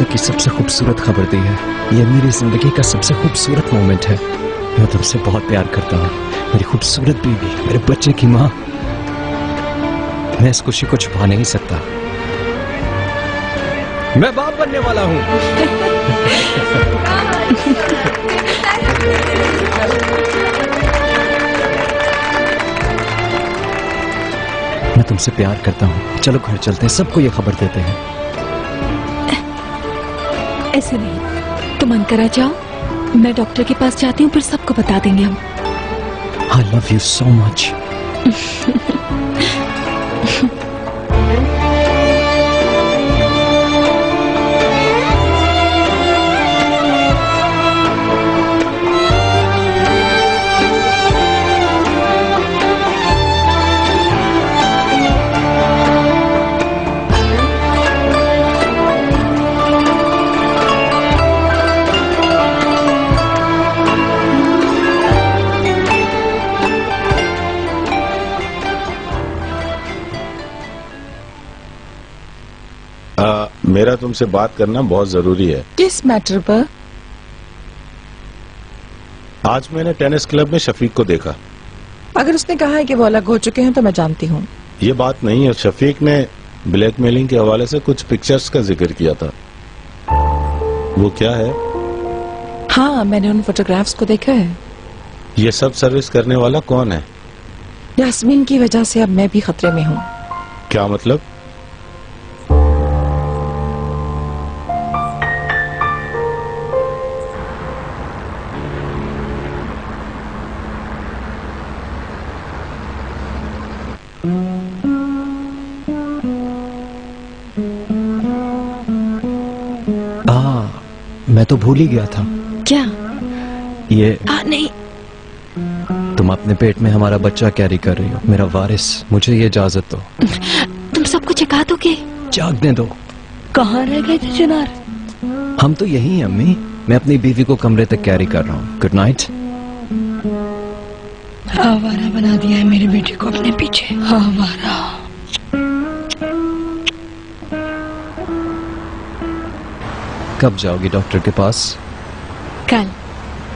तक की सबसे खूबसूरत खबर दी है। ये मेरी जिंदगी का सबसे खूबसूरत मोमेंट है। मैं तुमसे बहुत प्यार करता हूँ, मेरी खूबसूरत बीवी, मेरे बच्चे की माँ। मैं इस खुशी को छुपा नहीं सकता। मैं बाप बनने वाला हूँ। मैं तुमसे प्यार करता हूँ। चलो घर चलते हैं, सबको ये खबर देते हैं। ऐसे नहीं, तुम अंकरा जाओ, मैं डॉक्टर के पास जाती हूँ, फिर सबको बता देंगे हम। I love you so much. मेरा तुमसे बात करना बहुत जरूरी है। किस मैटर पर? आज मैंने टेनिस क्लब में शफीक को देखा। अगर उसने कहा है कि वो अलग हो चुके हैं तो मैं जानती हूँ। ये बात नहीं है। शफीक ने ब्लैकमेलिंग के हवाले से कुछ पिक्चर्स का जिक्र किया था। वो क्या है? हाँ, मैंने उन फोटोग्राफ्स को देखा है। ये सब सर्विस करने वाला कौन है? यास्मीन की वजह से अब मैं भी खतरे में हूँ। क्या मतलब? मैं तो भूल ही गया था। क्या? ये नहीं। तुम अपने पेट में हमारा बच्चा कैरी कर रही हो, मेरा वारिस। मुझे ये इजाजत दो। तुम सबको जगा दोगे? जागने दो। कहाँ रह गए थे चिनार? हम तो यही हैं अम्मी। मैं अपनी बीवी को कमरे तक कैरी कर रहा हूँ। Good night. आवारा बना दिया है मेरे बेटे को अपने पीछे। आवारा। कब जाओगी डॉक्टर के पास? कल।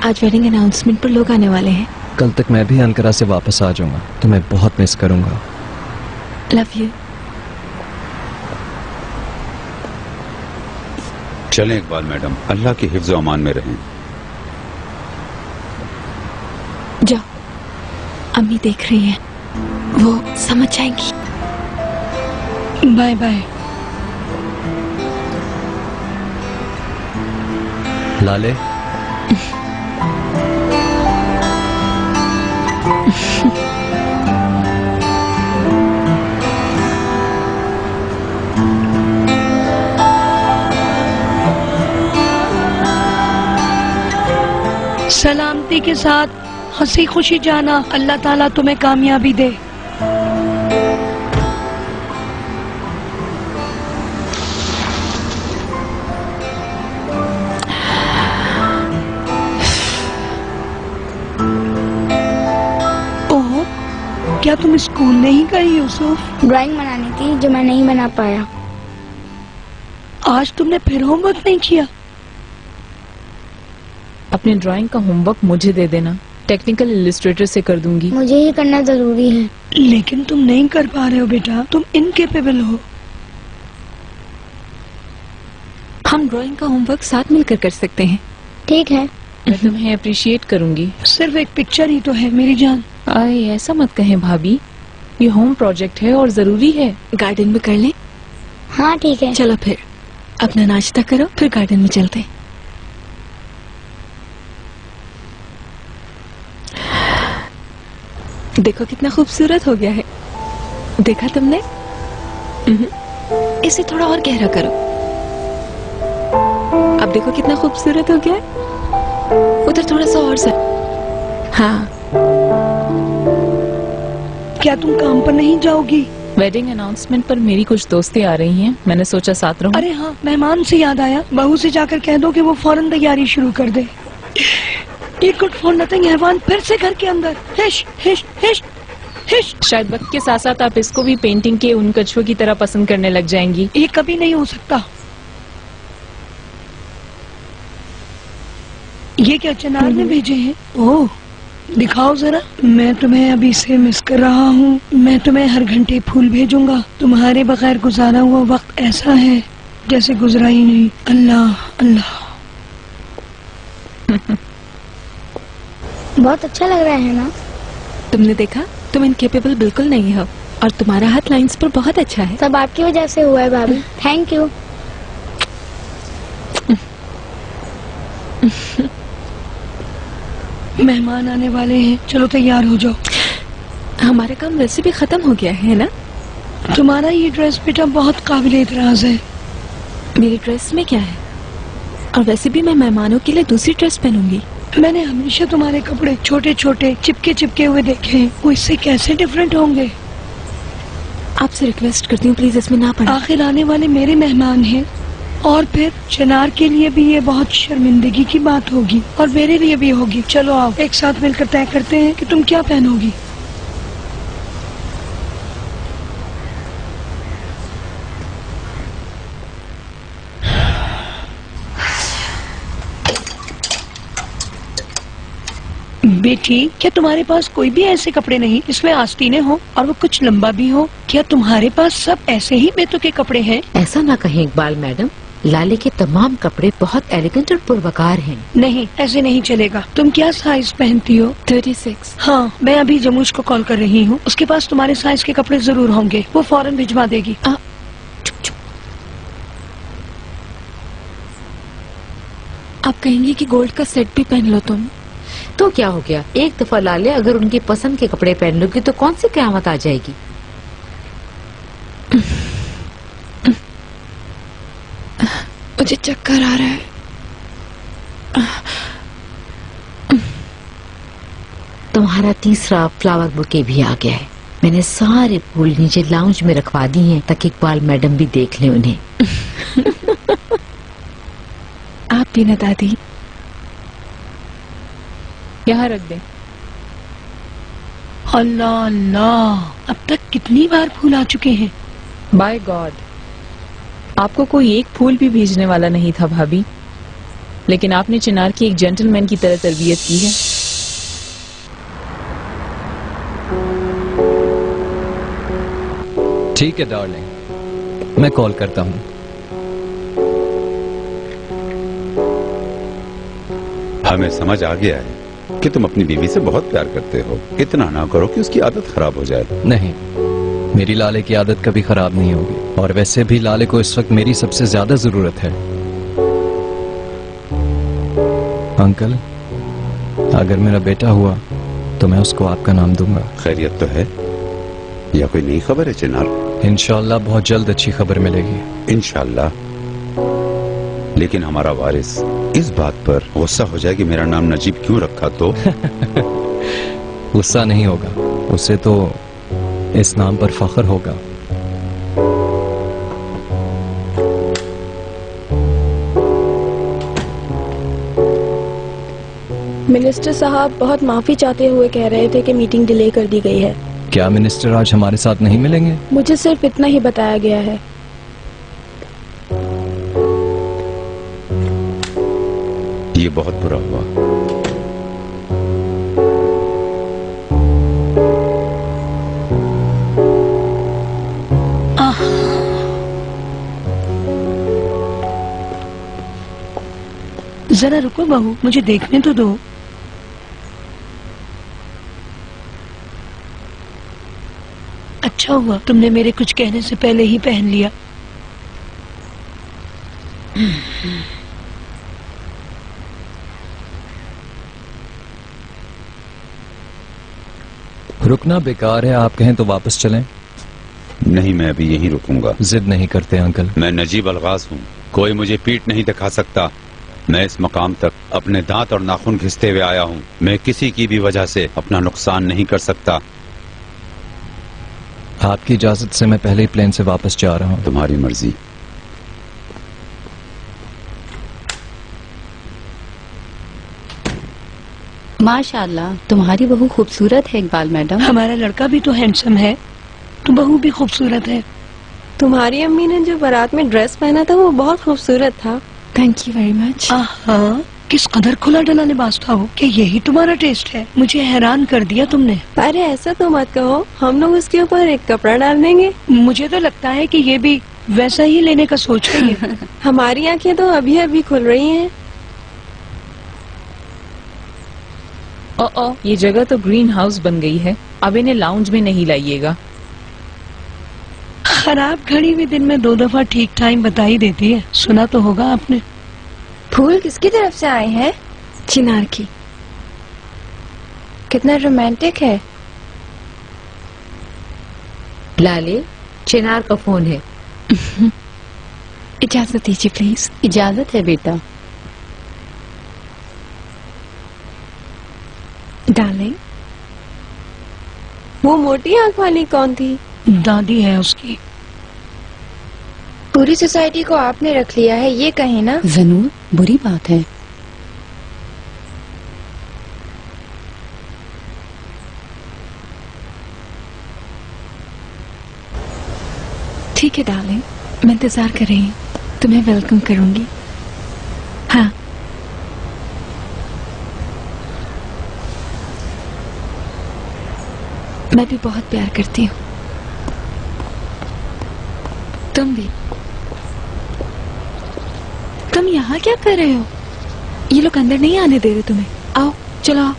आज वेडिंग अनाउंसमेंट पर लोग आने वाले हैं। कल तक मैं भी अंकरा से वापस आ जाऊंगा। तुम्हें बहुत मिस करूंगा। Love you. चलें इकबाल मैडम, अल्लाह की हिफ्ज़ अमान में रहें। जाओ, अम्मी देख रही हैं, वो समझ जाएंगी। Bye bye. लाले। सलामती के साथ हंसी खुशी जाना। अल्लाह ताला तुम्हें कामयाबी दे। ओह, क्या तुम स्कूल नहीं गई यूसुफ? ड्राइंग बनानी थी जो मैं नहीं बना पाया। आज तुमने फिर होमवर्क नहीं किया? अपने ड्राइंग का होमवर्क मुझे दे देना, टेक्निकल इलस्ट्रेटर से कर दूंगी। मुझे ही करना जरूरी है। लेकिन तुम नहीं कर पा रहे हो बेटा, तुम इनकेपेबल हो। हम ड्राइंग का होमवर्क साथ मिलकर कर सकते हैं। ठीक है। मैं तुम्हें अप्रिशिएट करूंगी। सिर्फ एक पिक्चर ही तो है मेरी जान। आए, ऐसा मत कहें भाभी, ये होम प्रोजेक्ट है और जरूरी है। गार्डन में कर लें? हाँ ठीक है। चलो फिर अपना नाश्ता करो, फिर गार्डन में चलते हैं। देखो कितना खूबसूरत हो गया है। देखा तुमने? इसे थोड़ा और गहरा करो। अब देखो कितना खूबसूरत हो गया है। उधर थोड़ा सा और सा। हाँ। क्या तुम काम पर नहीं जाओगी? वेडिंग अनाउंसमेंट पर मेरी कुछ दोस्तें आ रही हैं, मैंने सोचा साथ रहूं। अरे हाँ, मेहमान से याद आया, बहू से जाकर कह दो कि वो फौरन तैयारी शुरू कर दे। ये गुड फॉर नथिंग हैवान फिर से घर के अंदर। हिश हिश हिश हिश। शायद वक्त के साथ साथ आप इसको भी पेंटिंग के उन कछुओं की तरह पसंद करने लग जाएंगी। ये कभी नहीं हो सकता। ये क्या चनार ने भेजे हैं? ओह, दिखाओ जरा। मैं तुम्हें अभी से मिस कर रहा हूँ। मैं तुम्हें हर घंटे फूल भेजूंगा। तुम्हारे बगैर गुजारा हुआ वक्त ऐसा है जैसे गुजरा ही नहीं। अल्लाह अल्लाह। बहुत अच्छा लग रहा है ना? तुमने देखा, तुम इनकेपेबल बिल्कुल नहीं हो और तुम्हारा हाथ लाइंस पर बहुत अच्छा है। सब आपकी वजह से हुआ है भाभी। Thank you. मेहमान आने वाले हैं, चलो तैयार हो जाओ। हमारा काम वैसे भी खत्म हो गया है ना? तुम्हारा ये ड्रेस बेटा बहुत काबिल एतराज है। मेरी ड्रेस में क्या है? और वैसे भी मैं मेहमानों के लिए दूसरी ड्रेस पहनूंगी। मैंने हमेशा तुम्हारे कपड़े छोटे छोटे चिपके चिपके हुए देखे हैं, वो इससे कैसे डिफरेंट होंगे? आपसे रिक्वेस्ट करती हूँ प्लीज इसमें ना पड़े। आखिर आने वाले मेरे मेहमान हैं और फिर चनार के लिए भी ये बहुत शर्मिंदगी की बात होगी और मेरे लिए भी होगी। चलो आओ एक साथ मिलकर तय करते हैं कि तुम क्या पहनोगी। बेटी, क्या तुम्हारे पास कोई भी ऐसे कपड़े नहीं जिसमें आस्तीनें हो और वो कुछ लंबा भी हो? क्या तुम्हारे पास सब ऐसे ही बेतुके कपड़े हैं? ऐसा ना कहें इकबाल मैडम, लाले के तमाम कपड़े बहुत एलिगेंट और पुरवकार हैं। नहीं, ऐसे नहीं चलेगा। तुम क्या साइज पहनती हो? 36। हाँ, मैं अभी जमूश को कॉल कर रही हूँ। उसके पास तुम्हारे साइज के कपड़े जरूर होंगे, वो फौरन भिजवा देगी। चुप चुप। आप कहेंगे कि गोल्ड का सेट भी पहन लो तुम। तो क्या हो गया, एक दफा लाले अगर उनकी पसंद के कपड़े पहन लोगी तो कौन सी क़यामत आ जाएगी। मुझे चक्कर आ रहा है। तुम्हारा तीसरा फ्लावर बुके भी आ गया है। मैंने सारे फूल नीचे लाउंज में रखवा दी हैं ताकि इकबाल मैडम भी देख लें उन्हें। आप भी ना दादी। यहाँ रख दे। अल्लाह अल्लाह, अब तक कितनी बार फूल आ चुके हैं। बाय गॉड, आपको कोई एक फूल भी भेजने वाला नहीं था भाभी, लेकिन आपने चिनार की एक जेंटलमैन की तरह तरबियत की है। ठीक है डार्लिंग, मैं कॉल करता हूँ। हमें समझ आ गया है कि तुम अपनी बीवी से बहुत प्यार करते हो। इतना ना करो कि उसकी आदत खराब हो जाए। नहीं, मेरी लाले की आदत कभी खराब नहीं होगी, और वैसे भी लाले को इस वक्त मेरी सबसे ज्यादा जरूरत है। अंकल, अगर मेरा बेटा हुआ तो मैं उसको आपका नाम दूंगा। खैरियत तो है या कोई नई खबर है चिनार? इंशाल्लाह बहुत जल्द अच्छी खबर मिलेगी। इंशाल्लाह। लेकिन हमारा वारिस इस बात पर गुस्सा हो जाए कि मेरा नाम नजीब क्यों रखा तो? गुस्सा नहीं होगा, उसे तो इस नाम पर फख्र होगा। मिनिस्टर साहब बहुत माफी चाहते हुए कह रहे थे कि मीटिंग डिले कर दी गई है। क्या मिनिस्टर आज हमारे साथ नहीं मिलेंगे? मुझे सिर्फ इतना ही बताया गया है। ये बहुत बुरा हुआ। जरा रुको बहू, मुझे देखने तो दो। अच्छा हुआ तुमने मेरे कुछ कहने से पहले ही पहन लिया। रुकना बेकार है, आप कहें तो वापस चलें। नहीं, मैं अभी यहीं रुकूंगा। जिद नहीं करते अंकल। मैं नजीब अलगाज हूँ, कोई मुझे पीठ नहीं दिखा सकता। मैं इस मकाम तक अपने दांत और नाखून घिसते हुए आया हूँ। मैं किसी की भी वजह से अपना नुकसान नहीं कर सकता। आपकी इजाजत से मैं पहले ही प्लेन से वापस जा रहा हूँ। तुम्हारी मर्जी। माशाल्लाह, तुम्हारी बहू खूबसूरत है इकबाल मैडम। हमारा लड़का भी तो हैंडसम है, तो बहू भी खूबसूरत है। तुम्हारी अम्मी ने जो बारात में ड्रेस पहना था वो बहुत खूबसूरत था। Thank you very much. हाँ, किस कदर खुला डला लिबास था वो कि यही तुम्हारा टेस्ट है। मुझे हैरान कर दिया तुमने। अरे ऐसा तो मत कहो, हम लोग उसके ऊपर एक कपड़ा डाल देंगे। मुझे तो लगता है कि ये भी वैसा ही लेने का सोच रही है। हमारी आंखें तो अभी अभी खुल रही हैं। ओ, ये जगह तो ग्रीन हाउस बन गई है। अब इन्हें लाउंज में नहीं लाइएगा। खराब घड़ी भी दिन में 2 दफा ठीक टाइम बता ही देती है। सुना तो होगा आपने। फूल किसकी तरफ से आए हैं? चिनार की। कितना रोमांटिक है। लाले, चिनार का फोन है। इजाजत दीजिए प्लीज। इजाजत है बेटा। डार्लिंग, वो मोटी आंख वाली कौन थी? दादी है उसकी। पूरी सोसाइटी को आपने रख लिया है, ये कहें ना। जरूर, बुरी बात है। ठीक है डार्लिंग, मैं इंतजार कर रही हूँ। तुम्हें वेलकम करूंगी। हाँ, मैं भी बहुत प्यार करती हूँ। तुम भी। तुम यहाँ क्या कर रहे हो? ये लोग अंदर नहीं आने दे रहे तुम्हें। आओ, चलो आओ।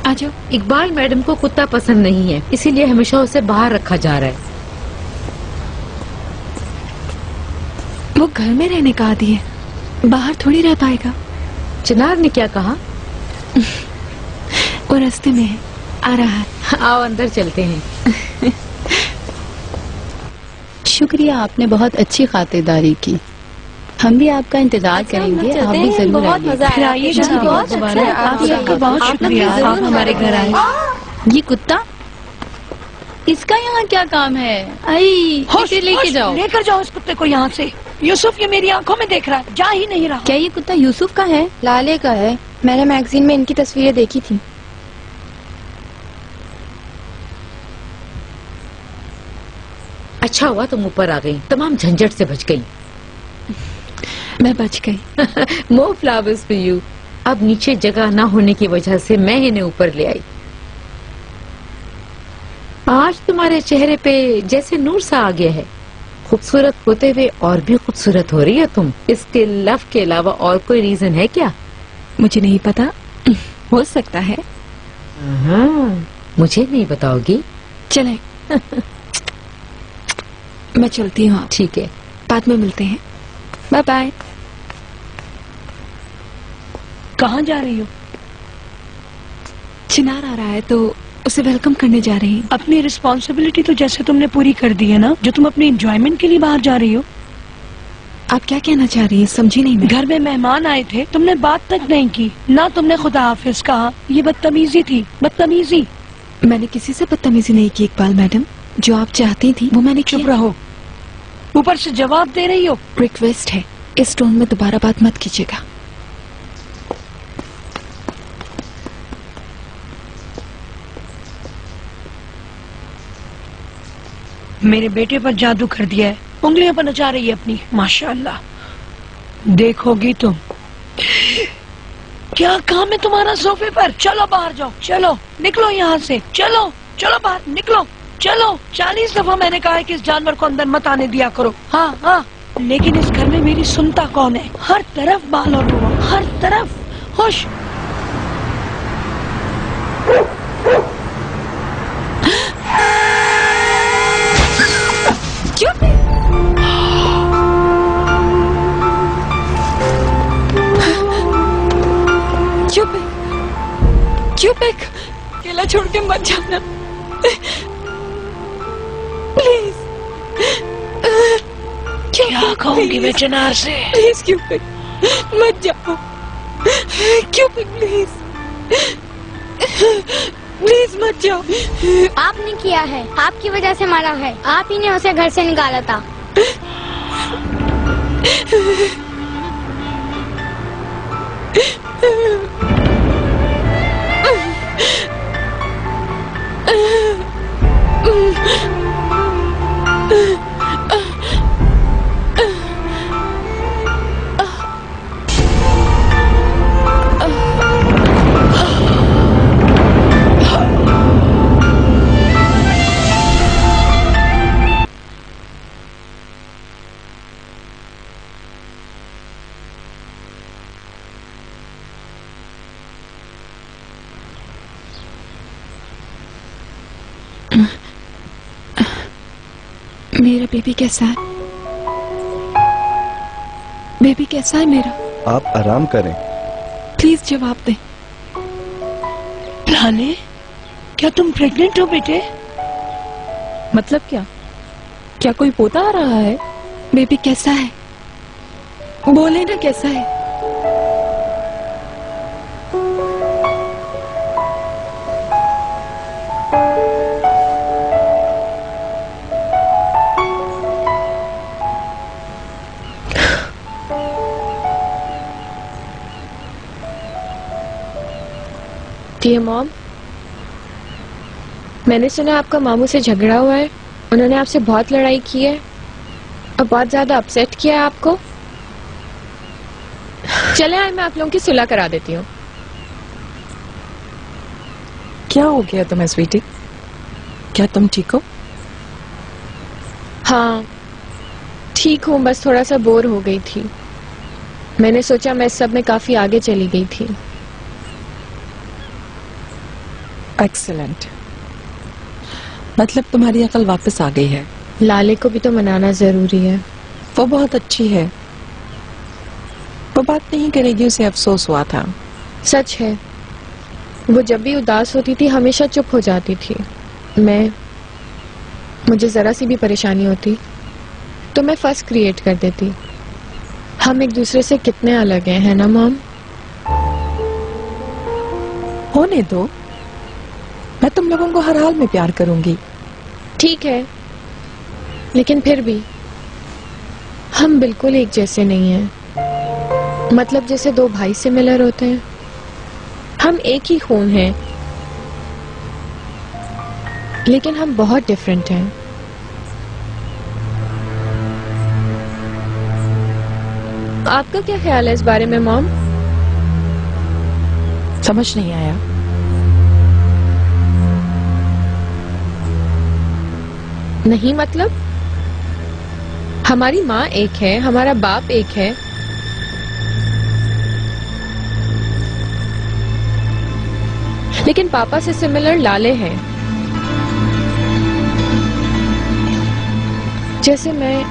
आ जाओ। इकबाल मैडम को कुत्ता पसंद नहीं है, इसीलिए हमेशा उसे बाहर रखा जा रहा है। वो घर में रहने का आदी है, बाहर थोड़ी रह पाएगा। चिनार ने क्या कहा? वो रास्ते में है, आ रहा है। आओ अंदर चलते हैं। शुक्रिया, आपने बहुत अच्छी खातिरदारी की। हम भी आपका इंतजार करेंगे। आप भी जरूर आइए। बहुत शुक्रिया, आप हमारे घर आए। ये कुत्ता, इसका यहाँ क्या काम है? आई, इसे लेके जाओ। लेकर जाओ इस कुत्ते को यहाँ से। यूसुफ ये मेरी आंखों में देख रहा है, जा ही नहीं रहा। क्या ये कुत्ता यूसुफ का है? लाले का है। मैंने मैगजीन में इनकी तस्वीरें देखी थी। अच्छा हुआ तुम ऊपर आ गई, तमाम झंझट से बच गई। मैं बच गई। मोर फ्लावर्स फॉर यू। अब नीचे जगह ना होने की वजह से मैं इन्हें ऊपर ले आई। आज तुम्हारे चेहरे पे जैसे नूर सा आ गया है। खूबसूरत होते हुए और भी खूबसूरत हो रही है तुम। इसके लव के अलावा और कोई रीजन है क्या? मुझे नहीं पता, हो सकता है। मुझे नहीं बताओगी? चलें। मैं चलती हूँ। ठीक है, बाद में मिलते हैं। Bye bye. कहाँ जा रही हो? चिनार आ रहा है तो उसे वेलकम करने जा रही हूँ। अपनी रिस्पॉन्सिबिलिटी तो जैसे तुमने पूरी कर दी है ना, जो तुम अपने एंजॉयमेंट के लिए बाहर जा रही हो। आप क्या कहना चाह रही हैं? समझी नहीं मैं। घर में मेहमान आए थे, तुमने बात तक नहीं की ना, तुमने खुदा हाफिज कहा। ये बदतमीजी थी, बदतमीजी। मैंने किसी से बदतमीजी नहीं की इकबाल मैडम। जो आप चाहती थी वो मैंने चुप रहो, ऊपर से जवाब दे रही हो। रिक्वेस्ट है, इस टोन में दोबारा बात मत कीजिएगा। मेरे बेटे पर जादू कर दिया है, उंगलियों पर नचा रही है अपनी। माशाअल्लाह, देखोगी तुम। क्या काम है तुम्हारा सोफे पर? चलो बाहर जाओ, चलो निकलो यहाँ से। चलो चलो बाहर निकलो, चलो। 40 दफा मैंने कहा है कि इस जानवर को अंदर मत आने दिया करो। हाँ हाँ, लेकिन इस घर में मेरी सुनता कौन है? हर तरफ बाल और वो, हर तरफ। खुश चुप। चुप चुप, अकेला छोड़ के मत जाना प्लीज। क्या कहूँगी मैं चिनार से? प्लीज क्यूपिड मत जाओ। क्यूपिड प्लीज, प्लीज मत जाओ। आपने किया है, आपकी वजह से मरा है। आप ही ने उसे घर से निकाला था। मेरा बेबी कैसा है? बेबी कैसा है मेरा? आप आराम करें। प्लीज जवाब दें। लाले, क्या तुम प्रेग्नेंट हो बेटे? मतलब क्या? क्या कोई पोता आ रहा है? बेबी कैसा है? बोले ना कैसा है? डियर मॉम, मैंने सुना आपका मामू से झगड़ा हुआ है। उन्होंने आपसे बहुत लड़ाई की है और बहुत ज्यादा अपसेट किया है आपको। चले आए, मैं आप लोगों की सुलह करा देती हूँ। क्या हो गया तुम्हें स्वीटी? क्या तुम ठीक हो? हाँ ठीक हूँ, बस थोड़ा सा बोर हो गई थी। मैंने सोचा मैं इस सब में काफी आगे चली गई थी। एक्सीलेंट, मतलब तुम्हारी अकल वापस आ गई है। लाले को भी तो मनाना जरूरी है। वो बहुत अच्छी है, वो बात नहीं करेगी, उसे अफसोस हुआ था। सच है, वो जब भी उदास होती थी हमेशा चुप हो जाती थी। मुझे जरा सी भी परेशानी होती तो मैं फर्स क्रिएट कर देती। हम एक दूसरे से कितने अलग हैं, है ना मॉम? होने दो, मैं तुम लोगों को हर हाल में प्यार करूंगी। ठीक है, लेकिन फिर भी हम बिल्कुल एक जैसे नहीं हैं। मतलब जैसे दो भाई सिमिलर होते हैं, हम एक ही खून हैं, लेकिन हम बहुत डिफरेंट हैं। आपका क्या ख्याल है इस बारे में मॉम? समझ नहीं आया। नहीं मतलब हमारी माँ एक है, हमारा बाप एक है, लेकिन पापा से सिमिलर लाले हैं। जैसे मैं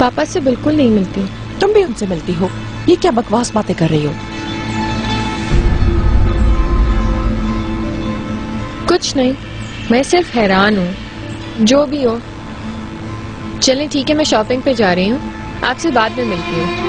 पापा से बिल्कुल नहीं मिलती। तुम भी उनसे मिलती हो? ये क्या बकवास बातें कर रही हो? कुछ नहीं, मैं सिर्फ हैरान हूँ। जो भी हो, चलें ठीक है, मैं शॉपिंग पे जा रही हूँ, आपसे बाद में मिलती हूँ।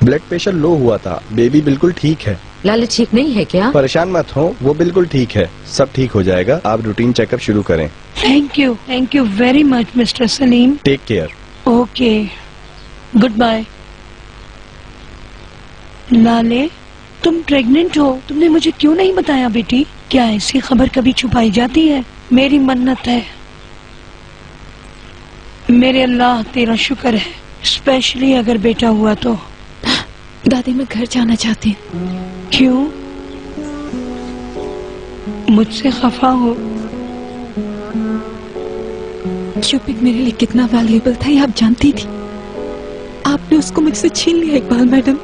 ब्लड प्रेशर लो हुआ था, बेबी बिल्कुल ठीक है। लाले ठीक नहीं है क्या? परेशान मत हो, वो बिल्कुल ठीक है, सब ठीक हो जाएगा। आप रूटीन चेकअप शुरू करें। Thank you very much mister Salim. Take care. Okay, good bye. Lale, तुम प्रेग्नेंट हो, तुमने मुझे क्यों नहीं बताया बेटी? क्या ऐसी खबर कभी छुपाई जाती है? मेरी मन्नत है, मेरे अल्लाह तेरा शुक्र है, स्पेशली अगर बेटा हुआ तो। दादी मैं घर जाना चाहती हूँ। क्यों? मुझसे खफा हो? क्यूपिक मेरे लिए कितना वैल्यूएबल था ये आप जानती थी। आपने उसको मुझसे छीन लिया इकबाल मैडम।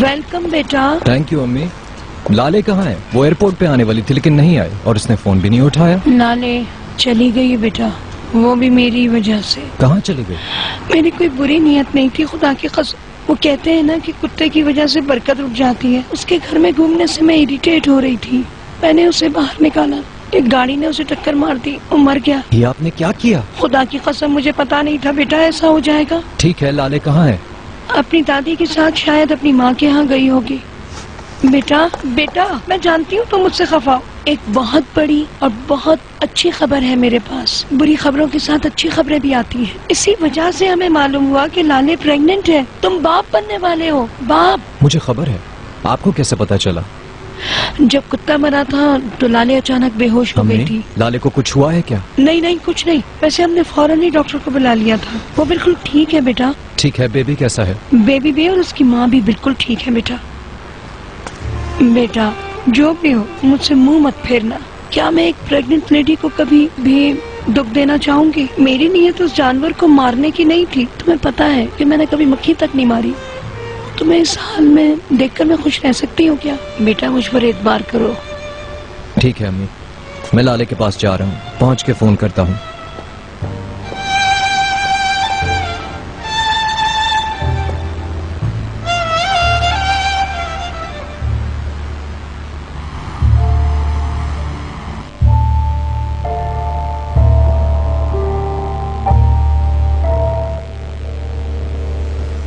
वेलकम बेटा। थैंक यू अम्मी। लाले कहाँ है? वो एयरपोर्ट पे आने वाली थी लेकिन नहीं आई और उसने फोन भी नहीं उठाया। लाले चली गई बेटा, वो भी मेरी वजह से। कहाँ चली गई? मेरी कोई बुरी नीयत नहीं थी, खुदा की कसम। वो कहते हैं ना कि कुत्ते की वजह से बरकत रुक जाती है। उसके घर में घूमने से मैं इरिटेट हो रही थी, मैंने उसे बाहर निकाला, एक गाड़ी ने उसे टक्कर मार दी और मर गया। ये आपने क्या किया? खुदा की कसम मुझे पता नहीं था बेटा ऐसा हो जाएगा। ठीक है, लाले कहाँ है? अपनी दादी के साथ शायद अपनी माँ के यहाँ गई होगी। बेटा बेटा मैं जानती हूँ तुम मुझसे खफा हो। एक बहुत बड़ी और बहुत अच्छी खबर है मेरे पास। बुरी खबरों के साथ अच्छी खबरें भी आती हैं। इसी वजह से हमें मालूम हुआ कि लाले प्रेग्नेंट है। तुम बाप बनने वाले हो, बाप। मुझे खबर है। आपको कैसे पता चला? जब कुत्ता मरा था तो लाले अचानक बेहोश हो गई थी। लाले को कुछ हुआ है क्या? नहीं नहीं कुछ नहीं, वैसे हमने फौरन ही डॉक्टर को बुला लिया था। वो बिल्कुल ठीक है बेटा। ठीक है, बेबी कैसा है? बेबी भी और उसकी माँ भी बिल्कुल ठीक है बेटा। बेटा जो भी हो मुझसे मुंह मत फेरना। क्या मैं एक प्रेग्नेंट लेडी को कभी भी दुख देना चाहूंगी? मेरी नीयत उस जानवर को मारने की नहीं थी। तुम्हें पता है कि मैंने कभी मक्खी तक नहीं मारी। तुम्हें इस हाल में देखकर मैं खुश रह सकती हूँ क्या? बेटा मुझ पर एतबार करो। ठीक है अम्मी, मैं लाले के पास जा रहा हूँ, पहुँच के फोन करता हूँ।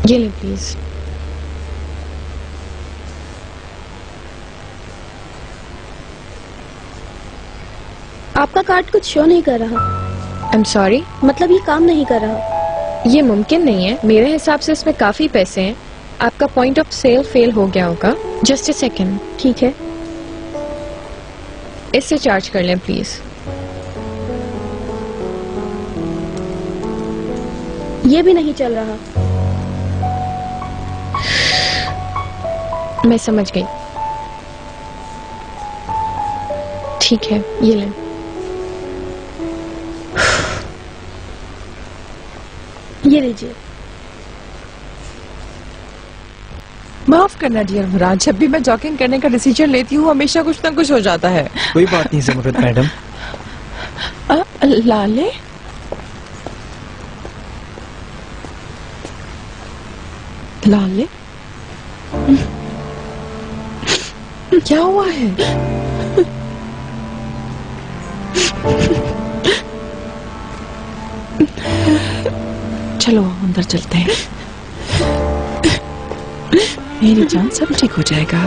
ये ले प्लीज। आपका कार्ड कुछ शो नहीं कर रहा। आई एम सॉरी, मतलब ये काम नहीं कर रहा। ये मुमकिन नहीं है। मेरे हिसाब से इसमें काफी पैसे हैं। आपका पॉइंट ऑफ सेल फेल हो गया होगा। Just a second. ठीक है, इससे चार्ज कर लें प्लीज। ये भी नहीं चल रहा। मैं समझ गई। ठीक है, ये लें। ये लीजिए। माफ करना डियर मुराद, जब भी मैं जॉगिंग करने का डिसीजन लेती हूँ हमेशा कुछ ना कुछ हो जाता है। कोई बात नहीं ज़मरुद मैडम। लाले लाले क्या हुआ है? चलो अंदर चलते हैं। मेरी जान, सब ठीक हो जाएगा।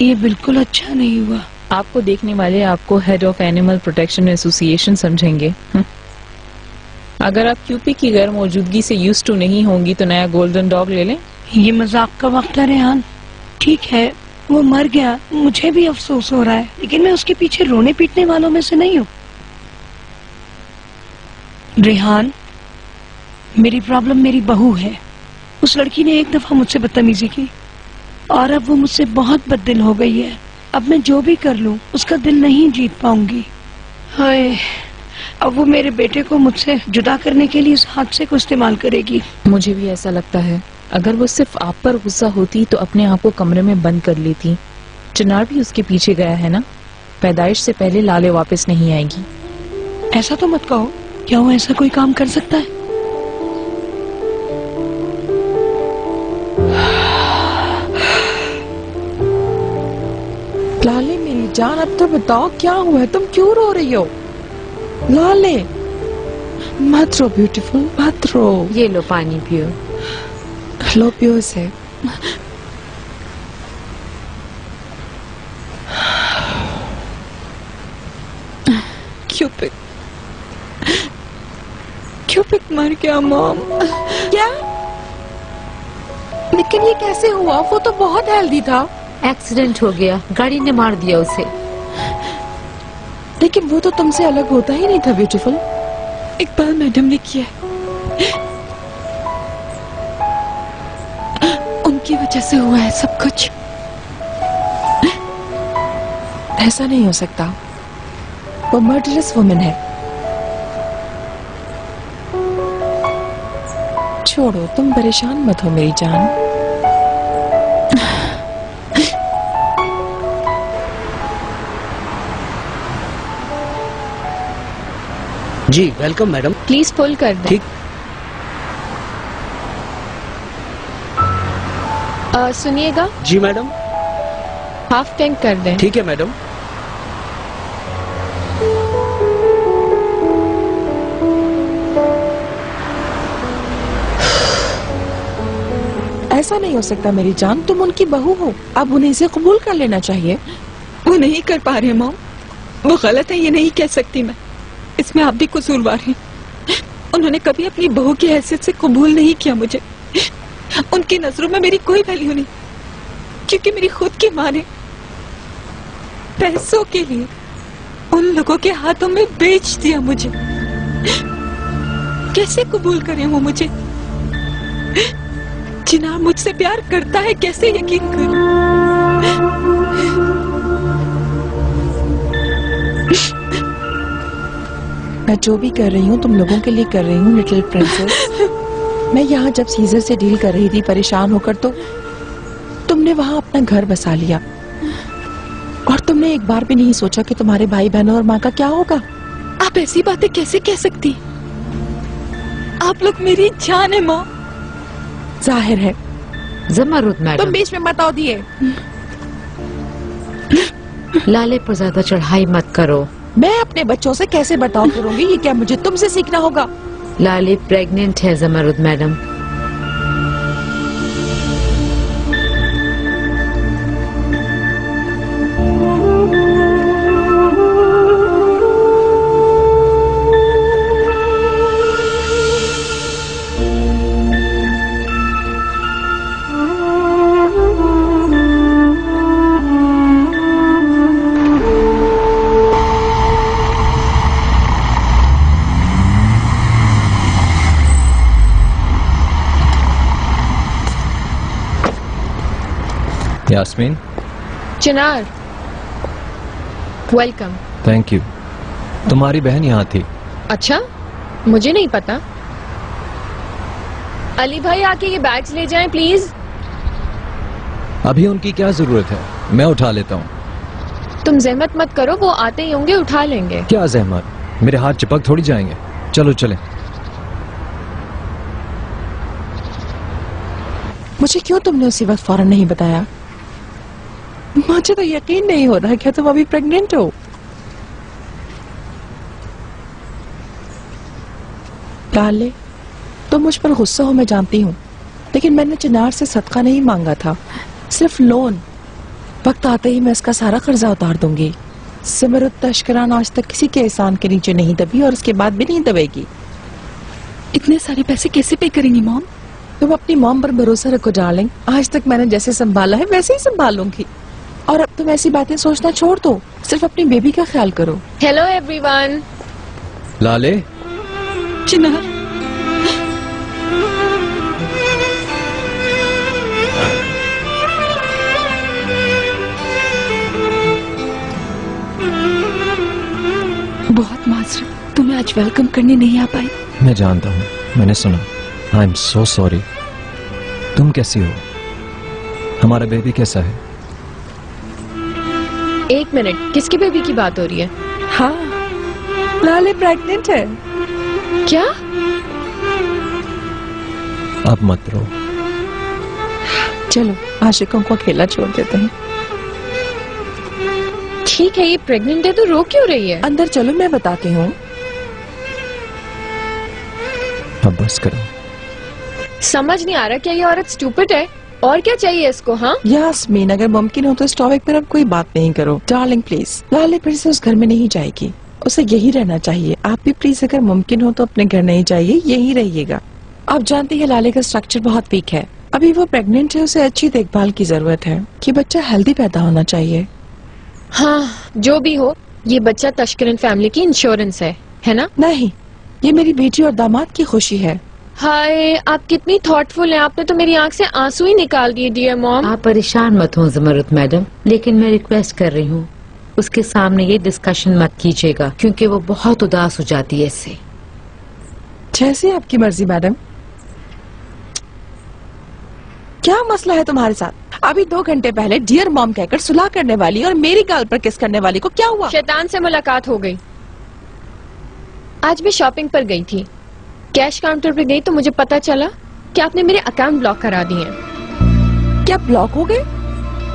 ये बिल्कुल अच्छा नहीं हुआ। आपको देखने वाले आपको head of animal protection association समझेंगे। अगर आप क्यूपी की गैर मौजूदगी से यूज्ड टू नहीं होंगी तो नया गोल्डन डॉग ले लें। ये मजाक का वक्त है रेहान। ठीक है वो मर गया, मुझे भी अफसोस हो रहा है, लेकिन मैं उसके पीछे रोने पीटने वालों में से नहीं हूँ। रेहान, मेरी प्रॉब्लम मेरी बहू है। उस लड़की ने एक दफा मुझसे बदतमीजी की और अब वो मुझसे बहुत बददिल हो गई है। अब मैं जो भी कर लूँ उसका दिल नहीं जीत पाऊंगी। हाय, अब वो मेरे बेटे को मुझसे जुदा करने के लिए इस हादसे को इस्तेमाल करेगी। मुझे भी ऐसा लगता है। अगर वो सिर्फ आप पर गुस्सा होती तो अपने आप को कमरे में बंद कर लेती। चिनार भी उसके पीछे गया है ना। पैदाइश से पहले लाले वापस नहीं आएगी। ऐसा तो मत कहो। क्या वो ऐसा कोई काम कर सकता है? लाले मेरी जान, अब तो बताओ क्या हुआ है? तुम क्यों रो रही हो? लाले मत रो ब्यूटीफुल, मत रो। ये लो पानी पियो। लो पियो इसे। क्यूपिड क्यूपिड मर गया मॉम। क्या? लेकिन ये कैसे हुआ? वो तो बहुत हेल्दी था। एक्सीडेंट हो गया, गाड़ी ने मार दिया उसे। लेकिन वो तो तुमसे अलग होता ही नहीं था ब्यूटीफुल। इकबाल मैडम ने किया, उनकी वजह से हुआ है सब कुछ। ऐसा नहीं हो सकता, वो मर्डरस वुमन है। छोड़ो, तुम परेशान मत हो मेरी जान। जी वेलकम मैडम। प्लीज फुल कर दें। ठीक। सुनिएगा। जी मैडम। हाफ टैंक कर दें। ठीक है मैडम। ऐसा नहीं हो सकता मेरी जान, तुम उनकी बहू हो, अब उन्हें इसे कबूल कर लेना चाहिए। वो नहीं कर पा रहे मॉम, वो गलत है ये नहीं कह सकती मैं, इसमें आप भी कसूरवार हैं। उन्होंने कभी अपनी बहू की हैसियत से कबूल नहीं किया मुझे। उनकी नजरों में मेरी कोई वैल्यू नहीं, क्योंकि मेरी खुद की माँ ने पैसों के लिए उन लोगों के हाथों में बेच दिया मुझे। कैसे कबूल करें वो मुझे? चिनार मुझसे प्यार करता है, कैसे यकीन करूं? मैं जो भी कर रही हूँ तुम लोगों के लिए कर रही हूँ लिटिल प्रिंसेस। मैं यहाँ जब सीजर से डील कर रही थी परेशान होकर, तो तुमने वहाँ अपना घर बसा लिया और तुमने एक बार भी नहीं सोचा कि तुम्हारे भाई बहनों और माँ का क्या होगा। आप ऐसी बातें कैसे कह सकती? आप लोग मेरी जान है माँ। जाहिर है। ज़मरुद मैडम, तुम बीच में मत आओ दिए। लाले पर ज्यादा चढ़ाई मत करो। मैं अपने बच्चों से कैसे बर्ताव करूंगी, ये क्या मुझे तुमसे सीखना होगा? लाले प्रेग्नेंट है Zamrud madam. Yasmeen. Chinar, welcome. Thank you. तुम्हारी बहन यहाँ थी। अच्छा, मुझे नहीं पता। अली भाई आके ये बैग्स ले जाएं प्लीज। अभी उनकी क्या जरूरत है, मैं उठा लेता हूँ। तुम जहमत मत करो, वो आते ही होंगे, उठा लेंगे। क्या जहमत, मेरे हाथ चिपक थोड़ी जाएंगे। चलो चले। मुझे क्यों तुमने उसी वक्त फौरन नहीं बताया? मुझे तो यकीन नहीं हो रहा, क्या तुम अभी प्रेग्नेंट हो? लाले, तुम मुझ पर गुस्सा हो मैं जानती हूँ, लेकिन मैंने चिनार से सदका नहीं मांगा था, सिर्फ लोन। वक्त आते ही मैं इसका सारा कर्जा उतार दूंगी। सिमरुत तश्करान आज तक किसी के एहसान के नीचे नहीं दबी और उसके बाद भी नहीं दबेगी। इतने सारे पैसे कैसे पे करेंगी मॉम? तुम अपनी मॉम पर भरोसा रखो डार्लिंग, आज तक मैंने जैसे संभाला है वैसे ही संभालूंगी। और अब तुम ऐसी बातें सोचना छोड़ दो, सिर्फ अपनी बेबी का ख्याल करो। Hello everyone. लाले। चिनार, बहुत माजरत, तुम्हें आज वेलकम करने नहीं आ पाई। मैं जानता हूँ, मैंने सुना। I am so sorry. तुम कैसी हो? हमारा बेबी कैसा है? एक मिनट, किसकी बेबी की बात हो रही है? हाँ, लाले प्रेग्नेंट है। क्या? अब मत रो। चलो आशिकों को अकेला छोड़ देते हैं। ठीक है, ये प्रेग्नेंट है तो रो क्यों रही है? अंदर चलो, मैं बताती हूँ। अब बस करो। समझ नहीं आ रहा, क्या ये औरत स्टूपिड है? और क्या चाहिए इसको? हाँ यास्मीन, अगर मुमकिन हो तो इस टॉपिक पर अब कोई बात नहीं करो डार्लिंग प्लीज। लाले फिर से उस घर में नहीं जाएगी, उसे यही रहना चाहिए। आप भी प्लीज अगर मुमकिन हो तो अपने घर नहीं जाइए, यही रहिएगा। आप जानती है लाले का स्ट्रक्चर बहुत वीक है, अभी वो प्रेग्नेंट है, उसे अच्छी देखभाल की जरूरत है कि बच्चा हेल्दी पैदा होना चाहिए। हाँ, जो भी हो, ये बच्चा तश्करन फैमिली की इंश्योरेंस है ना? नहीं, ये मेरी बेटी और दामाद की खुशी है। हाय, आप कितनी थॉटफुल हैं, आपने तो मेरी आंख से आंसू ही निकाल दिए डियर मॉम। आप परेशान मत हो ज़मरुद मैडम, लेकिन मैं रिक्वेस्ट कर रही हूँ उसके सामने ये डिस्कशन मत कीजिएगा, क्योंकि वो बहुत उदास हो जाती है इससे। जैसे आपकी मर्जी मैडम। क्या मसला है तुम्हारे साथ? अभी 2 घंटे पहले डियर मॉम कहकर सुलह करने वाली और मेरी गाल पर किस करने वाली को क्या हुआ? शैतान से मुलाकात हो गई। आज भी शॉपिंग पर गई थी, कैश काउंटर पर गई तो मुझे पता चला कि आपने मेरे अकाउंट ब्लॉक करा दिए हैं। क्या ब्लॉक हो गए?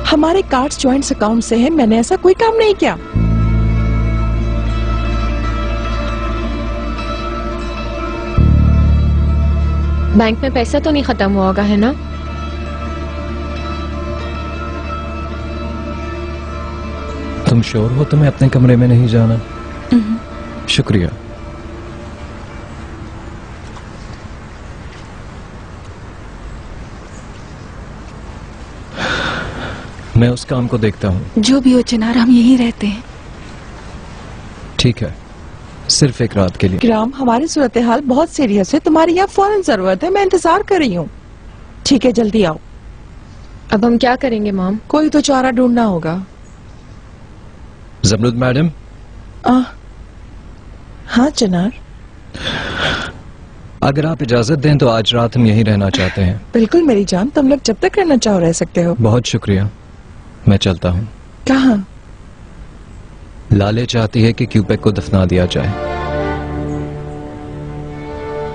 हमारे कार्ड्स जॉइंट अकाउंट से हैं, मैंने ऐसा कोई काम नहीं किया। बैंक में पैसा तो नहीं खत्म हुआ होगा, है ना? तुम श्योर हो तुम्हें अपने कमरे में नहीं जाना? शुक्रिया। मैं उस काम को देखता हूँ। जो भी हो चिनार, हम यहीं रहते हैं। ठीक है, सिर्फ एक रात के लिए। इकराम, हमारी सूरत हाल बहुत सीरियस है, तुम्हारी यहाँ फौरन जरूरत है, मैं इंतजार कर रही हूँ। ठीक है, जल्दी आओ। अब हम क्या करेंगे मॉम? कोई तो चारा ढूंढना होगा। जमरुद मैडम। हाँ चिनार। अगर आप इजाजत दें तो आज रात हम यहीं रहना चाहते हैं। बिल्कुल मेरी जान, तुम लोग जब तक रहना चाहो रह सकते हो। बहुत शुक्रिया, मैं chलता हूँ। कहाँ? लाले चाहती है कि क्यूपेक को दफना दिया जाए।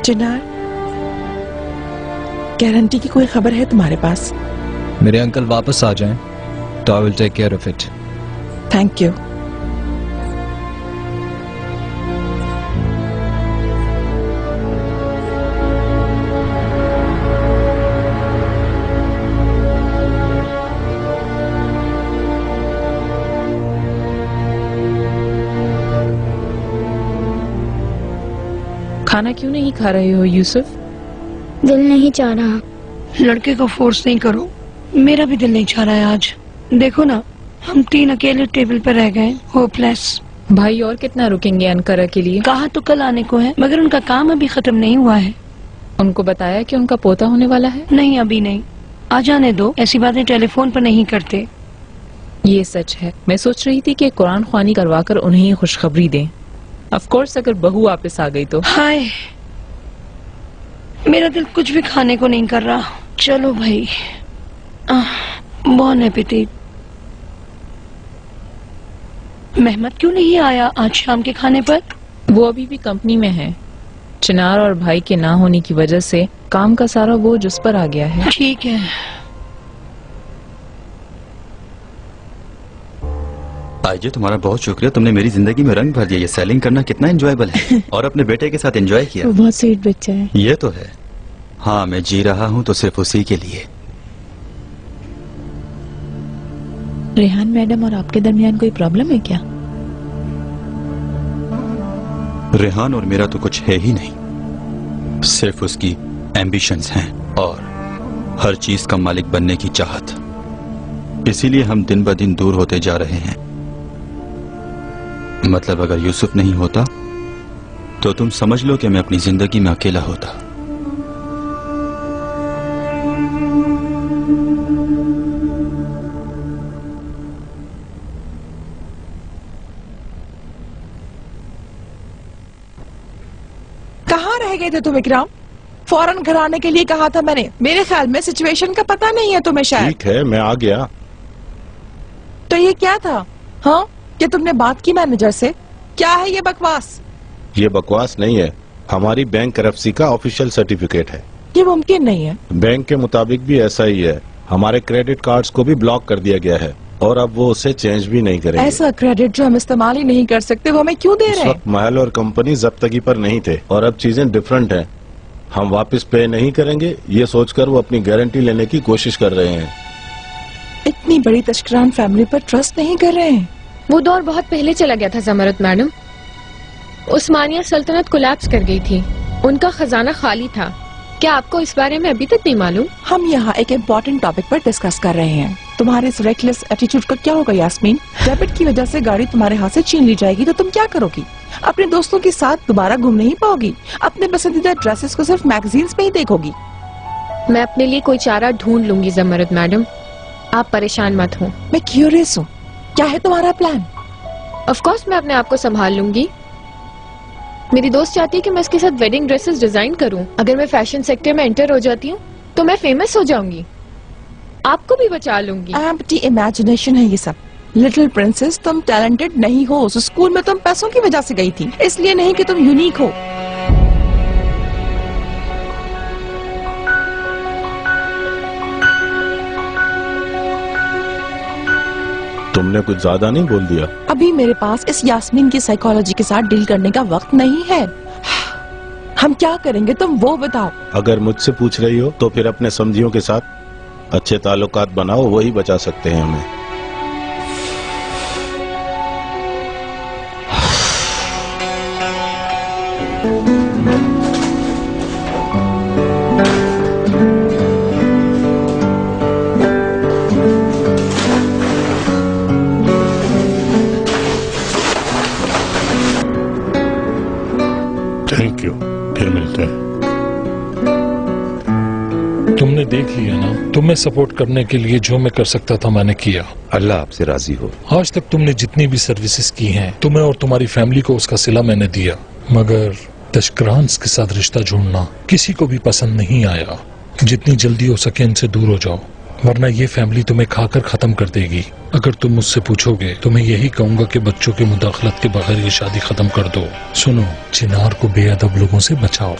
चिनार, गारंटी की कोई खबर है तुम्हारे पास? मेरे अंकल वापस आ जाएं तो I will take care of it. Thank you. खाना क्यों नहीं खा रहे हो यूसुफ? दिल नहीं चाह रहा। लड़के को फोर्स नहीं करो, मेरा भी दिल नहीं चाह रहा है आज। देखो ना, हम 3 अकेले टेबल पर रह गए, होपलेस। भाई और कितना रुकेंगे अनकरा के लिए? कहा तो कल आने को है, मगर उनका काम अभी खत्म नहीं हुआ है। उनको बताया कि उनका पोता होने वाला है? नहीं, अभी नहीं। आ जाने दो, ऐसी बातें टेलीफोन पर नहीं करते। ये सच है। मैं सोच रही थी कि कुरान ख्वानी करवाकर उन्हें ये खुशखबरी दें। ऑफ कोर्स अगर बहू वापस आ गई तो। हाय, मेरा दिल कुछ भी खाने को नहीं कर रहा। चलो भाई, बॉन एपेटिट। मेहमत क्यों नहीं आया आज शाम के खाने पर? वो अभी भी कंपनी में है। चिनार और भाई के ना होने की वजह से काम का सारा बोझ उस पर आ गया है। ठीक है। आइए, तुम्हारा बहुत शुक्रिया, तुमने मेरी जिंदगी में रंग भर दिया। ये सेलिंग करना कितना एंजॉयबल है। और अपने बेटे के साथ एंजॉय किया। वो बहुत स्वीट बच्चा है। ये तो है। हाँ, मैं जी रहा हूँ तो सिर्फ उसी के लिए। रेहान मैडम और आपके दरमियान कोई प्रॉब्लम है क्या? रेहान और मेरा तो कुछ है ही नहीं, सिर्फ उसकी एम्बिशंस हैं और हर चीज का मालिक बनने की चाहत। इसीलिए हम दिन ब दिन दूर होते जा रहे हैं। मतलब अगर यूसुफ नहीं होता तो तुम समझ लो कि मैं अपनी जिंदगी में अकेला होता। कहाँ रह गए थे तुम इकराम? फौरन घर आने के लिए कहा था मैंने। मेरे ख्याल में सिचुएशन का पता नहीं है तुम्हें शायद। ठीक है, मैं आ गया। तो ये क्या था? हाँ, क्या तुमने बात की मैनेजर से? क्या है ये बकवास? ये बकवास नहीं है, हमारी बैंक करप्सी का ऑफिशियल सर्टिफिकेट है। ये मुमकिन नहीं है। बैंक के मुताबिक भी ऐसा ही है। हमारे क्रेडिट कार्ड्स को भी ब्लॉक कर दिया गया है और अब वो उसे चेंज भी नहीं करेंगे। ऐसा क्रेडिट जो हम इस्तेमाल ही नहीं कर सकते, वो हमें क्यों दे रहे हैं? महल और कंपनी जब्तगी पर नहीं थे और अब चीजें डिफरेंट हैं। हम वापस पे नहीं करेंगे, ये सोचकर वो अपनी गारंटी लेने की कोशिश कर रहे हैं। इतनी बड़ी तस्करान फैमिली पर ट्रस्ट नहीं कर रहे हैं। वो दौर बहुत पहले चला गया था जमरुद मैडम। उस्मानिया सल्तनत कोलैप्स कर गई थी, उनका खजाना खाली था। क्या आपको इस बारे में अभी तक नहीं मालूम? हम यहाँ एक इम्पोर्टेंट टॉपिक पर डिस्कस कर रहे हैं। तुम्हारे इस रेकलेस एटीट्यूड का क्या होगा यास्मीन? डेबिट की वजह से गाड़ी तुम्हारे हाथ से छीन ली जाएगी तो तुम क्या करोगी? अपने दोस्तों के साथ दोबारा घूम नहीं पाओगी। अपने पसंदीदा ड्रेसेस को सिर्फ मैगजीन्स में ही देखोगी। मैं अपने लिए कोई चारा ढूंढ लूंगी जमरुद मैडम, आप परेशान मत हो। मैं क्यूरियस हूँ, क्या है तुम्हारा प्लान? ऑफ कोर्स मैं अपने आप को संभाल लूंगी। मेरी दोस्त चाहती है कि मैं इसके साथ वेडिंग ड्रेसेस डिजाइन करूं। अगर मैं फैशन सेक्टर में एंटर हो जाती हूँ तो मैं फेमस हो जाऊंगी। आपको भी बचा लूंगी। एम्प्टी इमेजिनेशन है ये सब। लिटिल प्रिंसेस, तुम टैलेंटेड नहीं हो। उस स्कूल में तुम पैसों की वजह से गई थी, इसलिए नहीं कि तुम यूनिक हो। तुमने कुछ ज्यादा नहीं बोल दिया? अभी मेरे पास इस यास्मीन की साइकोलॉजी के साथ डील करने का वक्त नहीं है। हम क्या करेंगे तुम वो बताओ। अगर मुझसे पूछ रही हो तो फिर अपने समझियों के साथ अच्छे ताल्लुकात बनाओ, वही बचा सकते हैं हमें। थैंक यू, फिर मिलते हैं। तुमने देख लिया ना, तुम्हें सपोर्ट करने के लिए जो मैं कर सकता था मैंने किया। अल्लाह आपसे राजी हो। आज तक तुमने जितनी भी सर्विसेज की हैं, तुम्हें और तुम्हारी फैमिली को उसका सिला मैंने दिया, मगर तशक्रांस के साथ रिश्ता जोड़ना किसी को भी पसंद नहीं आया। जितनी जल्दी हो सके इनसे दूर हो जाओ, वरना ये फैमिली तुम्हें खाकर खत्म कर देगी। अगर तुम मुझसे पूछोगे तो मैं यही कहूंगा कि बच्चों की मुदाखलत के बगैर ये शादी खत्म कर दो। सुनो, चिनार को बेअदब लोगों से बचाओ।